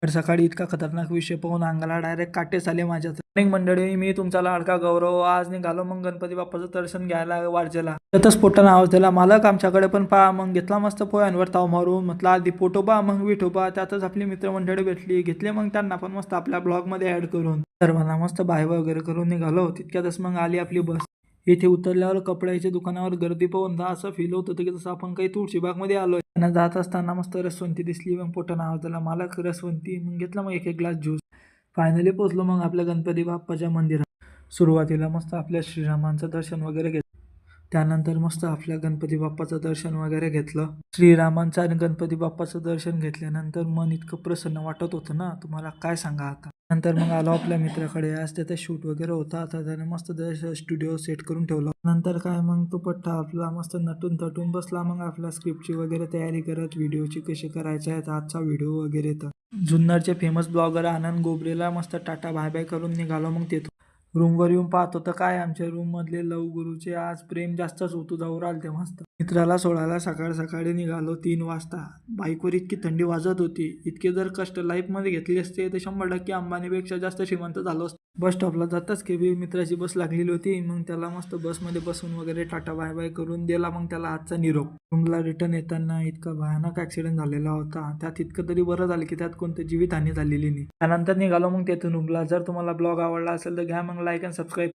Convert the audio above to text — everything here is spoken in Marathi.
तर सकाळी इतका खतरनाक विषय पाहून अंगाला डायरेक्ट काटेच आले माझ्या. मॉर्निंग मंडळी, मी तुमचा लाडका गौरव आज निघालो मग गणपती बाप्पाचं दर्शन घ्यायला वारजेला. त्यातच पोटानं आवाज दिला, मालक आमच्याकडे पण पहा. मग घेतला मस्त पोह्यांवर ताव मारून. म्हटलं आधी पोटोबा मग विठोबा. त्यातच आपली मित्रमंडळी भेटली, घेतले मग त्यांना पण मस्त आपल्या ब्लॉग मध्ये ऍड करून. तर मला मस्त बाय वगैरे करून निघालो. तितक्यातच मग आली आपली बस. इथे उतरल्यावर कपड्याच्या दुकानावर गर्दी पाहून असं फील होत होतं की जसं आपण काही तुळशीबागमध्ये आलोय. त्यांना जात असताना मस्त रसवंती दिसली. मग पोटानं आवाज दिला, मालक रसवंती. मग घेतला मग एक ग्लास ज्यूस. फायनली पोहोचलो मग आपल्या गणपती बाप्पाच्या मंदिरात. सुरुवातीला मस्त आपल्या श्रीरामांचं दर्शन वगैरे घेतलं. त्यानंतर मस्त आपल्या गणपती बाप्पाचं दर्शन वगैरे घेतलं. श्रीरामांचं आणि गणपती बाप्पाचं दर्शन घेतल्यानंतर मन इतकं प्रसन्न वाटत होतं ना, तुम्हाला काय सांगा आता. नंतर मग आलो आपल्या मित्राकडे. आज त्याचा शूट वगैरे होता. आता त्याने मस्त स्टुडिओ सेट करून ठेवला. नंतर काय मग तो पठ्ठा आपला मस्त नटून तटून बसला. मग आपल्या स्क्रिप्टची वगैरे तयारी करत, व्हिडिओची कशी करायची आहेत आजचा व्हिडिओ वगैरे. तर जुन्नरचे फेमस ब्लॉगर आनंद गोबरेला मस्त टाटा बाय बाय करून निघालो. मग तेथून रूमवर येऊन पाहतो तर काय आमच्या रूम मधले लव गुरुचे आज प्रेम जास्तच होतो जाऊ राहिले. मस्त मित्राला सोडायला सकाळ सकाळी निघालो 3 वाजता. बाईकवर इतकी थंडी वाजत होती. इतके जर कष्ट लाईफ मध्ये घेतले असते तर 100% अंबानीपेक्षा जास्त श्रीमंत झालो असतो. बस स्टॉपला जाताच केबी मित्राची बस लागलेली होती. मग त्याला मस्त बसमध्ये बसून वगैरे टाटा बाय बाय करून दिला मग त्याला आजचा निरोप. रूमला रिटर्न येताना इतका भयानक ऍक्सिडेंट झालेला होता. त्यात इतकं तरी बरं झालं की त्यात कोणतं जीवितहानी झालेली नाही. त्यानंतर निघालो मग तेथून रूमला. जर तुम्हाला ब्लॉग आवडला असेल तर घ्या मग लाईक आणि सबस्क्राईब.